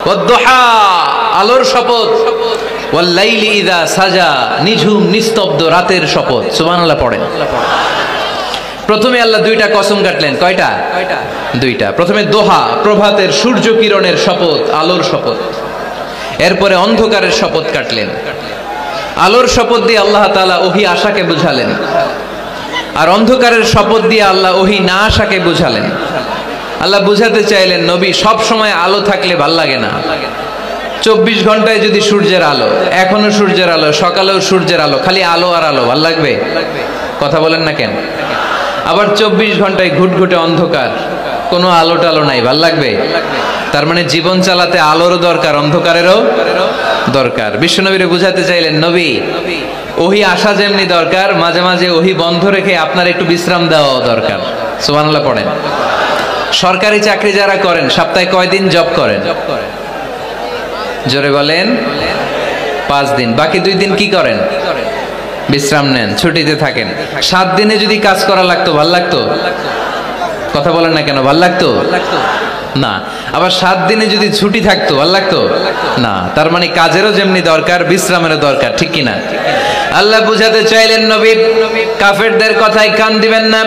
ওয়াদ-দুহা, আলোর শপথ, ওয়াল-লাইলি ইযা সাজা, নিঝুম নিস্তব্ধ রাতের শপথ। সুবহানাল্লাহ পড়েন। প্রথমে আল্লাহ দুইটা কসম কাটলেন। কয়টা? দুইটা। প্রথমে দোহা, প্রভাতের সূর্য কিরণের শপথ, আলোর শপথ। এরপরে অন্ধকারের শপথ কাটলেন। আলোর শপথ দিয়ে আল্লাহ তাআলা ওহী আশাকে বুঝালেন, আর অন্ধকারের শপথ দিয়ে আল্লাহ ওহী না আশাকে বুঝালেন। আল্লাহ বুঝাতে চাইলেন, নবী সব সময় আলো থাকলে ভাল লাগে না। 24 ঘন্টায় যদি সূর্যের আলো, এখনো সূর্যের আলো, সকালেও সূর্যের আলো, খালি আলো আর আলো, ভাল লাগবে? কথা বলেন না কেন? আবার 24 ঘন্টায় ঘুটঘুটে অন্ধকার, কোনো আলো টালো নাই, ভাল লাগবে? তার মানে জীবন চালাতে আলোরও দরকার, অন্ধকারেরও দরকার। বিশ্বনবীরে বুঝাতে চাইলেন, নবী ওহী আসা যেমনি দরকার, মাঝে মাঝে ওহী বন্ধ রেখে আপনার একটু বিশ্রাম দেওয়াও দরকার। সুবহানাল্লাহ পড়েন। সরকারি চাকরি যারা করেন, সপ্তাহে কয় দিন জব করেন? জোরে বলেন। 5 দিন। বাকি 2 দিন কি করেন? বিশ্রাম নেন, ছুটিতে থাকেন। 7 দিনে যদি কাজ করা লাগতো, ভাল লাগতো? কথা বলেন না কেন? ভাল লাগতো না। আবার 7 দিনে যদি ছুটি থাকতো, ভাল লাগতো না। তার মানে কাজেরও যেমনি দরকার, বিশ্রামেরও দরকার, ঠিক কিনা? আল্লাহ বুঝাতে চাইলেন, নবী কাফেরদের কথায় কান দিবেন না।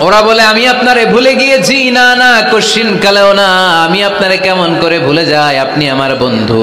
ওরা বলে আমি আপনারে ভুলে গিয়েছি। না না, কশিন কালেও না। আমি আপনারে কেমন করে ভুলে যাই? আপনি আমার বন্ধু।